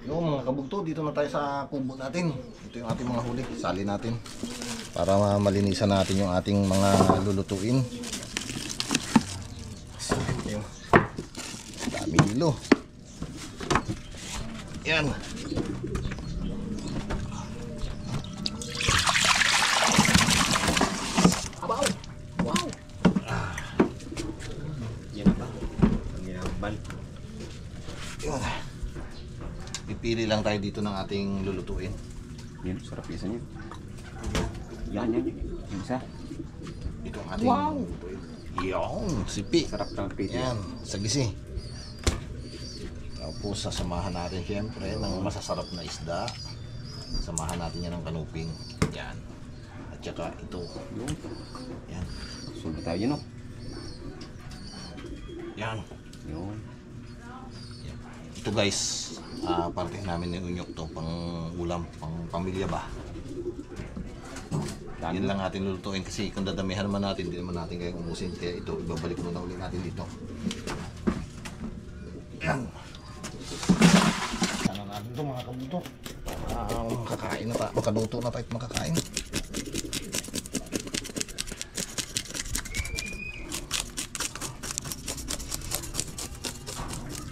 Yung mga kabugto, dito na tayo sa kubo natin. Ito yung ating mga huli. Sali natin. Para malinisan natin yung ating mga lulutuin. Yung dami hilo. Yan. Wow! Wow! Yan ba? Ang ginambal. Yun. Pipili lang tayo dito ng ating lulutuin. Yan, sarap isa niya. Yan. Yung isa. Ito ang ating lulutuin. Yung sipi. Sarap ng pito. Yan, sagisi. Tapos sasamahan natin siyempre ng masasarap na isda. Samahan natin yan ng kanuping. Yan. At saka ito. Yan. Sulba tayo yun, no? Yan. Yun. Ito guys, parte namin ng unyok to, pang ulam, pang pamilya ba. Yan lang natin lulutuin kasi kung dadamihan naman natin, hindi naman natin kayang umusin. Kaya ito, ibabalik muna ulit natin dito. Yan. Sana natin ito mga kabuto. Makakain na tayo, makaluto na tayo at makakain.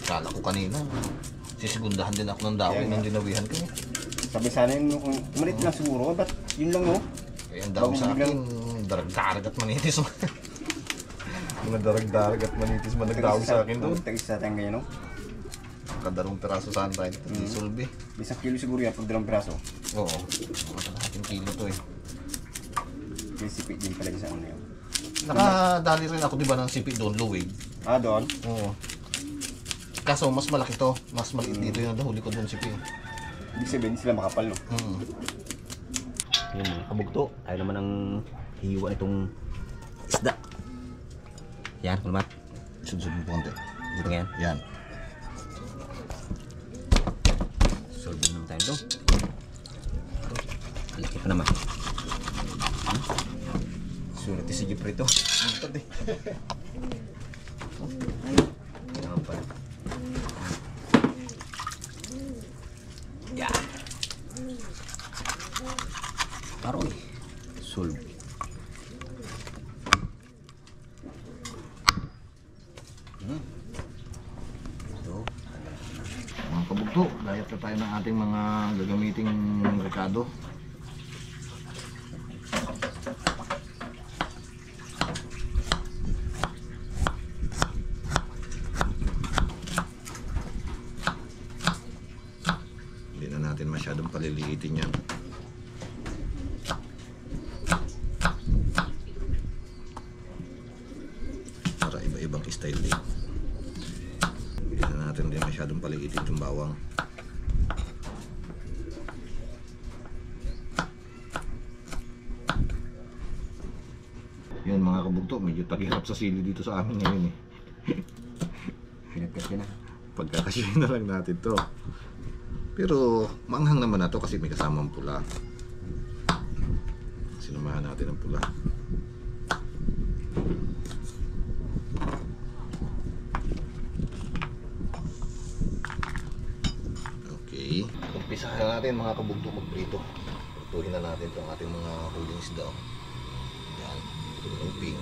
Kala ko kanina, sisigundahan din ako ng dawin nang dinawihan ko. Sabi sana yun, kung malit lang siguro, ba't yun lang, no? Kaya ang daw sa akin, darag-darag at manitis. Mga darag-darag at manitis man nagdaw sa akin doon. Tagis sa atin ngayon, no? Kadarong piraso saan tayo, disolve eh. Isang kilo siguro yan, pag 2 piraso. Oo, makakalahating kilo to eh. May sipit din pala sa ano yun. Nakadali rin ako diba ng sipi doon, luwig. Ah, doon? Oo. Kaso mas malaki to, mas maliit dito yung nahuli ko doon sipi. Ibig sabihin, hindi sila makapal, no? Yun mga kabugto, ayaw naman ang hiwa itong isda. Yan, kulmat. Sudsud mo konti. Dito nga yan. Yan. Solve naman tayo ito. Malaki pa naman. Sulit si Jeffrey to. Ito eh. Yan naman pala. Yan. Paroy. Solve. Mga kabugto, gayat na tayo ng ating mga gagamiting rekado. Hindi na natin masyadong paliliitin yan. Para iba-ibang style din. Hindi na natin din masyadong paliitin itong bawang. Yun mga kabugto, medyo tagirap sa sili dito sa amin ngayon eh. Pinagkat ka na. Pagkakasyahin na lang natin to. Pero manghang naman na to kasi may kasamang pula. Sinamahan natin ang pula. Okay. Umpisahan natin mga kabugto magprito. Prituhin na natin itong ating mga huling isda. Yan. Lumping.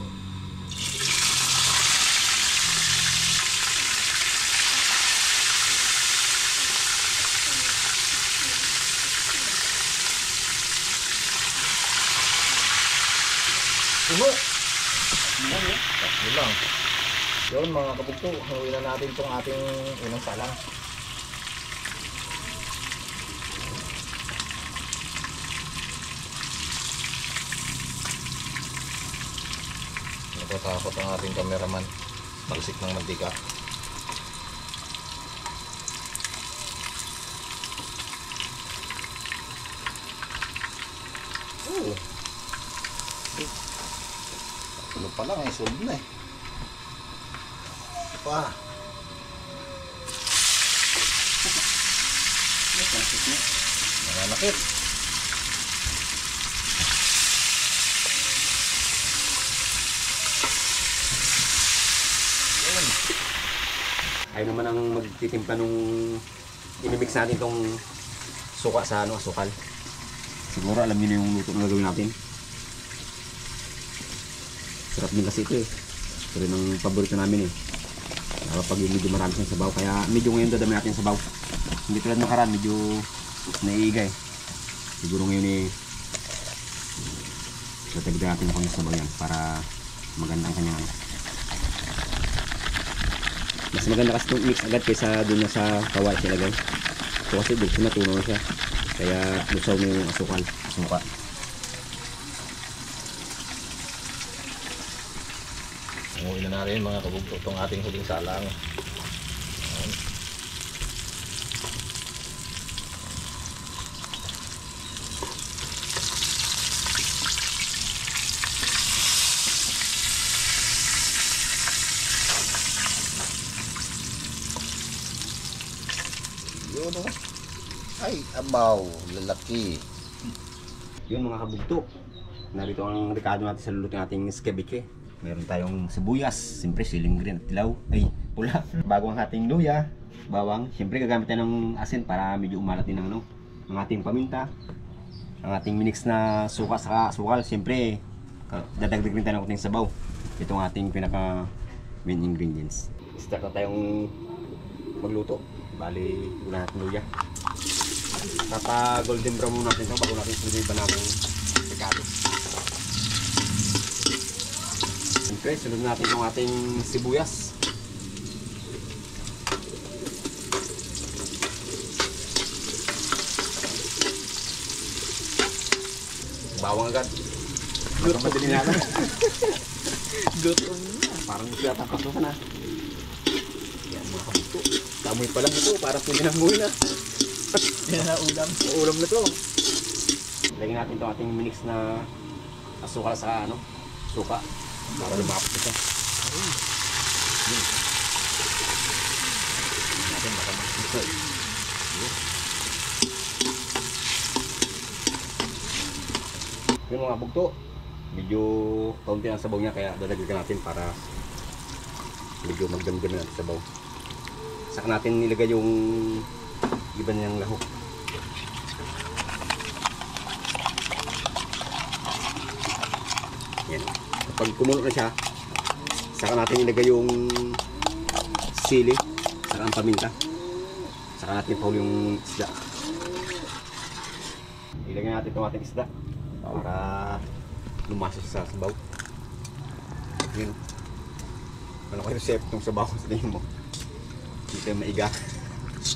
Puno! Tatlo lang. Yun mga kabugto, haluin na natin itong ating unang salang. Natatakot ang ating cameraman. Talsik ng mantika. Oh. Ano pa lang, solve na eh. Ito pa. Nananakit. Ayaw naman ang magtitimpla nung imimix natin tong suka sa ano, asukal. Siguro alam niyo na yung luto na gagawin natin. Sarap din kasi ito eh. Ito rin ang paborito namin eh. Pag yung medyo marami siyang sabaw. Kaya medyo ngayon dadami natin yung sabaw. Hindi tulad nakaraan, medyo naiigay. Siguro ngayon eh tatagda natin yung sabaw yan para maganda ang kanyang ano. Mas maganda kasi itong mix agad kaysa doon na sa kaway siya lagay. Ito kasi dito natunaw siya. Kaya lusaw mo yung asukal. Suka. Umuwi na rin mga kabugto itong ating huling salang. Ayan. Yun o. Ay, abaw, lalaki. Yun mga kabugto. Narito ang rekado natin sa luluto nating ceviche. Meron tayong sibuyas, siyempre siling green at dilaw, ay pula. Bago ang ating luya, bawang. Siyempre gagamit tayo ng asin para medyo umalat din ng ano, ang ating paminta. Ang ating minix na suka sa sukal, siyempre dadagdag rin tayo ng kunting sabaw. Ito ang ating pinaka main ingredients. Start na tayong magluto. Bali, una natin luya. Golden brown muna natin ito bago natin sunod yung banamang rekado. Siyempre, sunod natin yung ating sibuyas. Bawang agad. Gutom na din natin. Gutom na. Parang gusto yata pasukan na. Yan mga kabugto. Tamoy pa lang ito. Parang pinangamoy na. Yan na ulam. Ulam na to. Lagyan natin itong ating minix na asukal sa ano, suka. Para lumapot ito. Natin baka ito. Yung mga bugto, medyo kaunti ang sabaw niya kaya dadagdagan natin para medyo magdamdam na ang sabaw. Saka natin nilagay yung iba niyang lahok. Yan. Pag kumulo na siya, saka natin ilagay yung sili, saka ang paminta. Saka natin paul yung isda. Ilagay natin itong ating isda para lumasa sa sabaw. Yun. Ano kayo chef itong sabaw sa tingin mo? Hindi tayo maiga.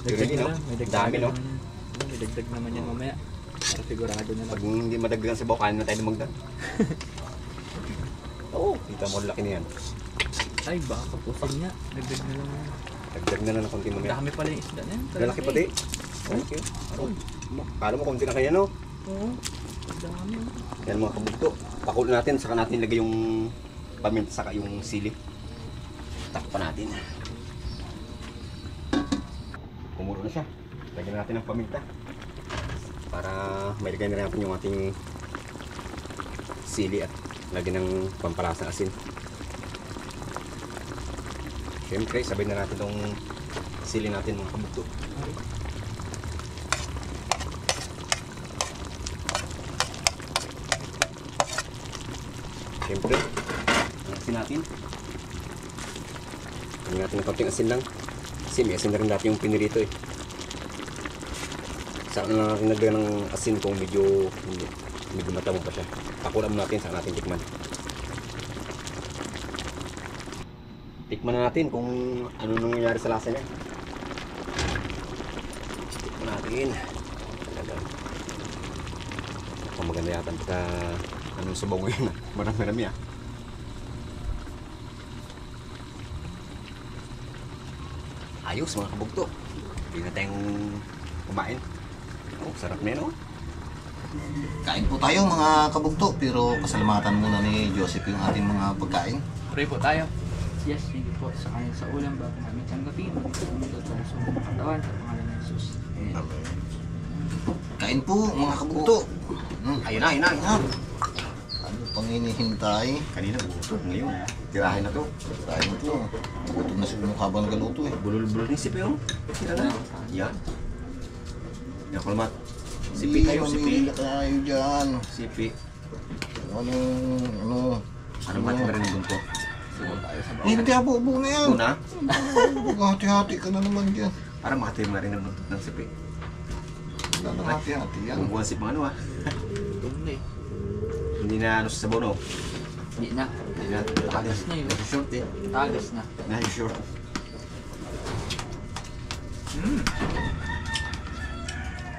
Dagdag na lang, may dagdag Dami, no? naman. May dagdag naman yan mamaya. Para sigurado na Pag lang. hindi madagdagan sa sabaw, kanin na tayo lumagdag. Oo, kita mo laki na yan. Ay, baka kapusin nga. Dagdag na lang. Dagdag na lang ng konti mamaya. Dami pala yung isda na yan. Lalaki pati. Okay. Kala mo konti na kaya, no? Oo. Dami. Yan mga kabugto. Pakulo natin, saka natin lagay yung paminta, saka yung sili. Takpan natin. Kumulo na siya. Lagyan natin ng paminta. Para may lagay na rin natin yung ating sili at lagyan ng pampalasang asin. Siyempre, sabay na natin itong sili natin mga kabugto. Siyempre, ang asin natin. Lagyan natin ng konting asin lang. Kasi may asin na rin natin yung pinirito eh. Saka na natin nagdagan ng asin kung medyo matabang pa siya. Pakulam natin, saka natin tikman. Tikman na natin kung ano nangyayari sa lasa niya. Tikman natin. Talagang maganda yata pagka anong sabaw ngayon. Marami-rami ah. Ayos mga kabugto. Hindi na tayong kumain. Oh, sarap na yun oh. Kain po tayo mga kabugto, pero pasalamatan muna ni Joseph yung ating mga pagkain. Pray po tayo. Yes, thank you po sa kanya sa ulam bago namin tanggapin. Ito sa gusto ng katawan sa pangalan ng Jesus. Amen. Kain po mga kabugto. Ayun na, ayun na. Ano pang hinihintay? Kanina buto, ngayon. Tirahin na to. Kain po. Gutom na siguro habang nagaluto eh. Bulol-bulol ni Sip yun. Yan. Yung kulmat. Sipi kayo, Mamili sipi. kayo dyan. Sipi. Ano. Parang mati na rin yung bunto. Hindi, abo-abo na yan. Ito na. Hati-hati ka na naman dyan. Parang makati na rin yung buntot ng sipi. Wala na hati-hati yan. Yung buwan sip mga ano ah. Hindi. Hindi na ano sa sabaw no. Hindi na. Hindi na. Tagas na yun. Nasa short eh. Tagas na. Nasa short.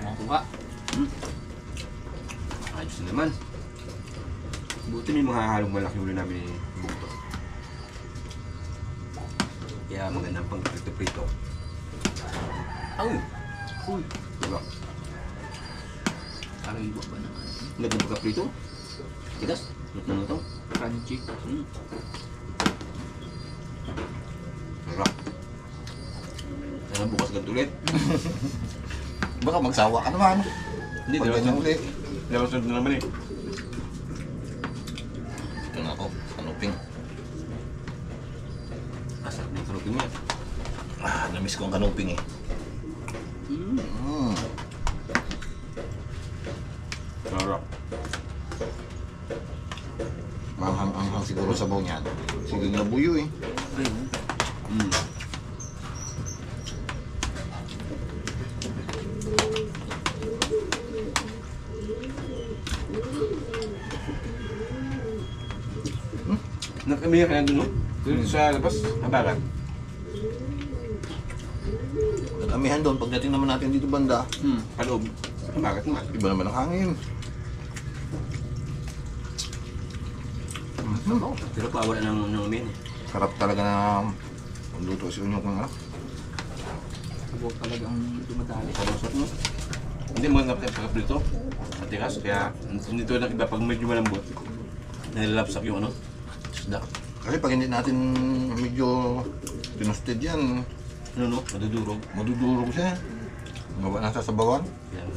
Makuha. Ayos na naman. Buti may mga halong malaki ulo namin ni Bugto. Kaya magandang pang prito-prito. Ay! Uy. Diba? Kariwa ba naman? Ganda pagka-prito. Tigas. Luto-luto. Crunchy. Sarap. Sana bukas ganito ulit. Baka magsawa ka naman. Hindi, Pag ganyan ulit. Sunod na naman eh. Ito na ako, kanuping. Asap na yung kanupin mo yan. Namiss ko ang kanuping eh. Sarap. Manghang-anghang siguro sa baw niyan. Sige na buyo eh. Ayun. Nakamiyak ka na dun, no? Dun sa labas, habaran. Nag-amihan doon. Pagdating naman natin dito banda, Paloob. Bakit naman? iba naman ang hangin. Pero pawala ng umin eh. Sarap talaga na luto si Unyok ng anak. Huwag talaga ang dumadali. Kalusot mo. Hindi maganda pa yung pagkaprito. Matigas, kaya nito na iba pag medyo malambot. Nalalapsak yung ano, isda. Kasi pag hindi natin medyo tinusted yan, Ano no, madudurog. madudurog siya. Gawa na sa sabawan, Yan.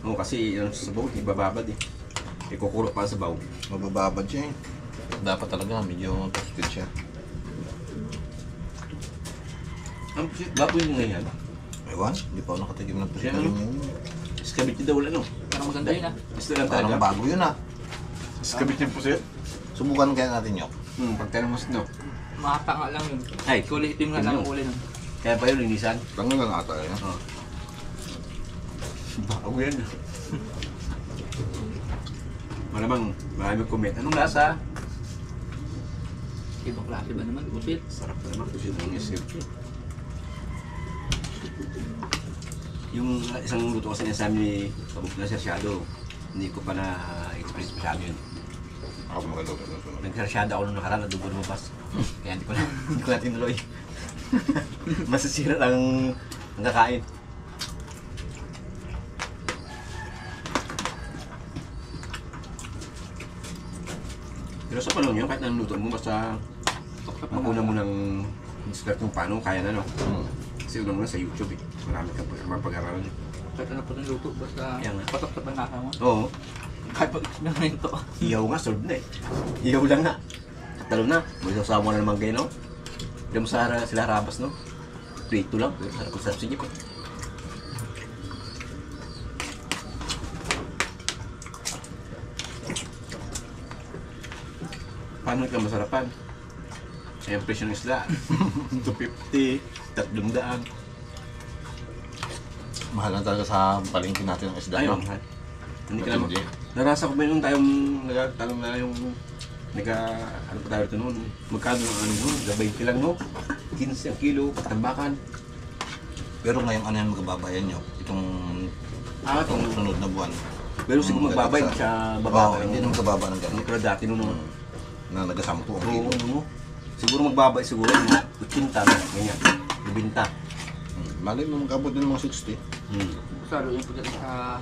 Oo, kasi yung sa sabaw, ibababad eh. Ikukulo pa sa sabaw. mabababad siya eh. Dapat talaga medyo toasted siya. Ang baboy mo ngayon. Ewan, hindi pa ako nakatikim ng Siya, pusita ano? rin yun. Escabit daw ano. Parang maganda yun ah. Isda lang Parang talaga. bago yun ah. Escabit yung pusit. Subukan kaya natin yun. Pagtanong mo no. Mata nga lang yun. Ay, Kulay itim nga lang yun. ang kulay nun. Kaya pa yun, linisan. Tangan lang ata yun. Oo. Bago yan. Malamang maraming comment. Anong lasa? Ibang klase ba naman? Pusit. Sarap na naman pusit ng escabit. Yung isang luto kasi niya sa amin ni Kabuk na Sersyado, hindi ko pa na-express masyado yun. Ako magaluto ng sunod. Nagsersyado ako nung nakaraan, nadugo lumabas. Kaya hindi ko na tinuloy. Masasira lang ang kakain. Pero sa panahon yun, kahit anong luto mo, basta mauna mo ng discard kung paano, kaya na no. Kasi una muna sa YouTube eh. Marami ka mapag-aralan. Kahit ano pa ng luto, basta Yan nga. patok sa panasa mo. Oo. Kahit pag-eksperimento. Iyaw nga, solve na eh. Iyaw lang nga. Talo na. May sasama na naman kayo, no? Hindi mo sila harabas, no? Prito lang. Pero sarap ko sarap sa jeep eh. Paano ka masarapan? Yung presyo ng isla. 250, 300. Mahal na talaga sa palengke natin ang isda. Ayun. no? Hindi ka naman. Matindi. Narasa ko ba yung tayong nagtatanong na yung ano pa tayo ito noon? Magkano ang ano noon? 20 lang no? 15 ang kilo, tambakan. Pero ngayong ano yan magababayan nyo? Itong itong sunod na buwan. Pero siguro magbabay Sa- siya Oo, bababa. hindi na magkababa ng Ano ganun. pero dati noon no? Na nagasampu ang Oo, kilo. ano? Siguro magbabay siguro mga 80 na, ganyan. Ibinta. Malay mo magkabot din ng mga 60. Saro yung pagdating sa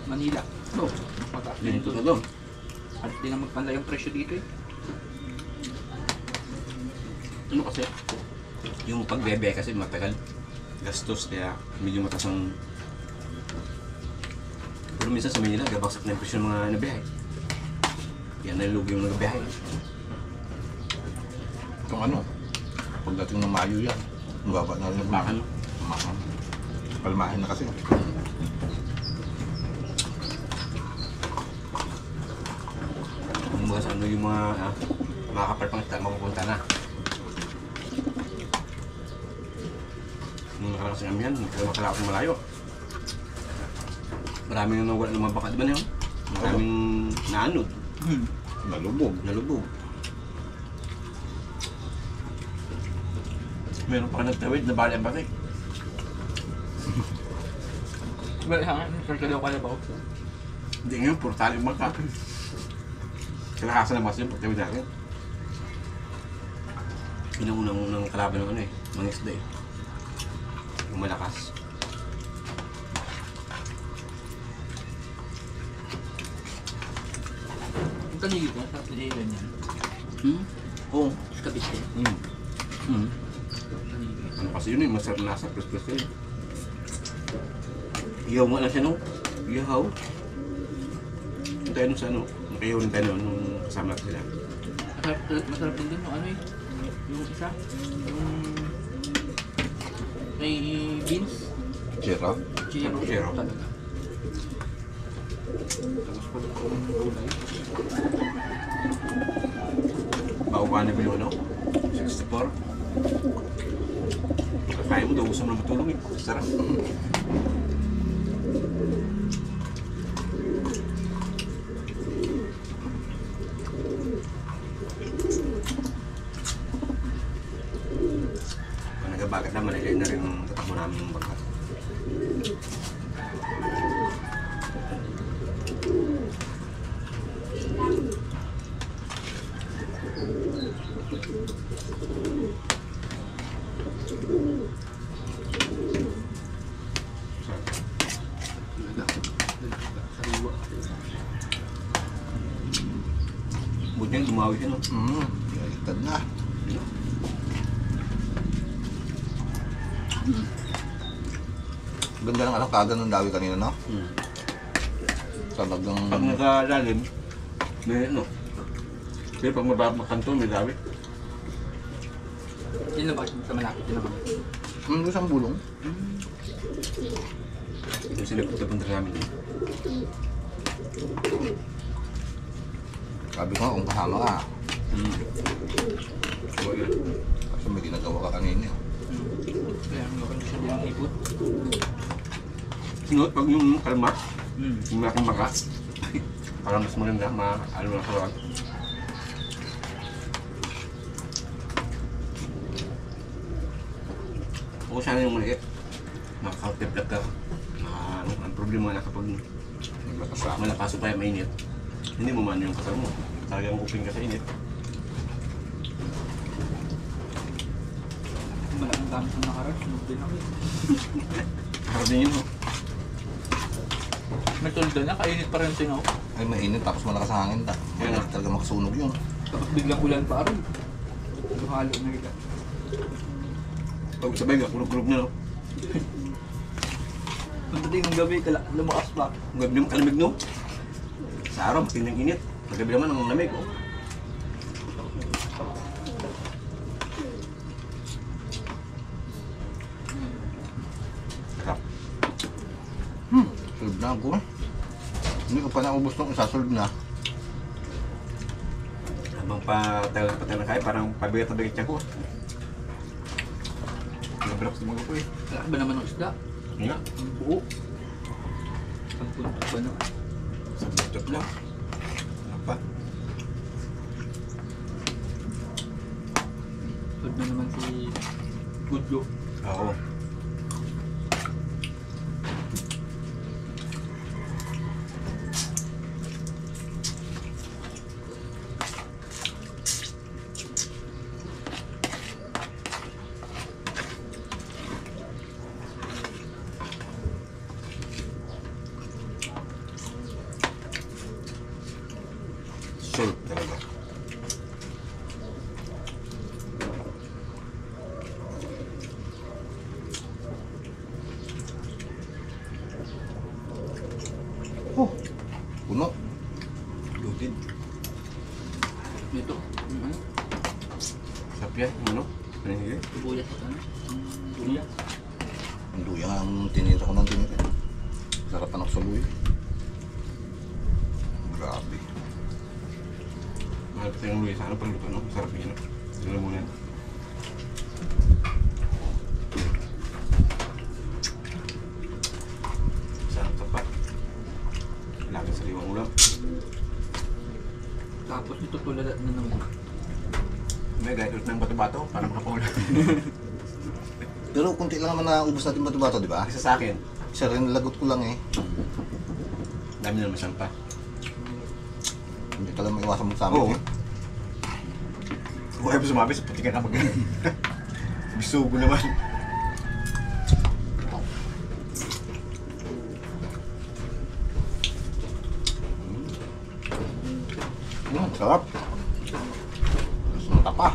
Manila. No, Mataas na ganito yun na doon. doon. At di na magpanda yung presyo dito eh. Ano kasi? Yung pagbebe kasi matagal. Gastos kaya medyo mataas ang... Pero minsan sa Manila, gabagsak na yung presyo ng mga nabiyahe. Kaya nalilugi yung nagabiyahe. Itong ano, pagdating ng Mayo yan. Baba na rin. Bakan. Makan. Palmahin na kasi. Kung saan yung mga kapalpang isda mapupunta na. Nung nakarang sa yan, hindi ka makalakot ng malayo. Maraming nawala ng mga baka, di ba niyo? Maraming naanod. Nalubog. Meron pa nagtawid na bali ang batik. Well, nagkakalaw ka na ba ako? Hindi ngayon, puro tali yung bangka. Kalakasan na mas yun, pagtawid natin. Yun ang unang kalaban ng mga isda eh. Yung malakas. Ang taligid ko, sa pilihan yan. Oo. Kabiste. Taligid. Ano kasi yun eh, masarap na nasa plus yun. Iyaw nga lang siya no? Iyaw. Yung tayo nung sa nakayaw rin tayo nung kasama natin sila. Masarap din dun yung yung isa, yung may beans, Chira. Chiro. talaga. Tapos pala kung gulay. Bawa na ba yung 64. Kaya mo daw, gusto mo na matulog eh. Sarap. Kung nagabagat naman, nilay na rin ang tatakbo namin ng bangka. Sariwa. Buti yan, gumawi siya no? Pinagtad na. Ganda ng alangkaga ng dawi kanina, no? Talagang... Pag nagalalim, may Pero pag mababakanto, may dawi. Yun na ba? Sa malapit yun naman. isang bulong. Yung sinapunta namin eh. Sabi ko nga kung kasama ka. So, yun. Kasi may ginagawa ka kanina. Kaya ang lokal siya din ang ipot. Sinot, pag yung kalma, yung malaking maka, para mas maganda, ano na kawan. O sana yung maliit, makaka-tip-lap ka. Ang problema na kapag malakas o kaya mainit, hindi mo man yung kasal mo. Talagang uping ka sa init. Malaking gamit ng nakaraan. Sunod din ako. Harap din yun, no? Nagtulog na, kainit pa rin yung singaw. Ay mainit tapos malakas ang hangin. Kaya talaga makasunog yun. Tapos biglang ulan pa rin. Halo na kita. Pag sabay ka, kulog-kulog na, no? Pagdating ng gabi, lumakas pa. Ang gabi naman kalamig, no? Sa araw, matindang init. Paggabi naman, ang lamig, oh. Sarap. Solve na ako. Hindi ko pa naubos nung isa, solve na. Habang patagal na kaya, parang pabigat-pabigat siya ko. Nagabalak sa mga ko eh. Wala ba naman ng isda? Hindi nga. Ang buo. Ang punta ba naman? Sa laptop lang. Ano pa? Sunod na naman si Gudyo. Oo. Sure talaga. Oh, puno. Lutid. Dito. Sapya, ano? Ano yung Tubuyas at ano? Luya. Ang luya nga ang tinira ko ng tinira. Sarap pa ng saluy. Grabe. Malapit na yung luya sa ano, pagluto, no? Sarap yun, no? Tignan mo yan. Sarap ka pa. Lagi sa liwang ulam. Tapos ito tuladat na naman. May gaya ulit ng bato-bato para makapaulan. Pero kunti lang naman naubos natin bato-bato, di ba? Isa sa akin, Isa rin lagot ko lang eh. dami na naman sampa. Hindi ka lang maiwasan mo sa amin Oo. eh. Kung ayaw mo sumabi, sa puti ka na mag- Bisugo naman. Sarap. Sunta pa.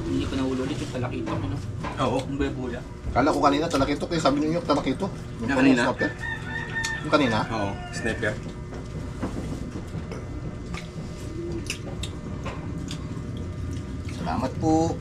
Hindi ko naulit yung talakita ko, no? Oo. Ang bebula. Kala ko kanina talakito, kaya sabi ninyo talakito. Yung kanina? Yung kanina? Oo, sniper. Salamat po.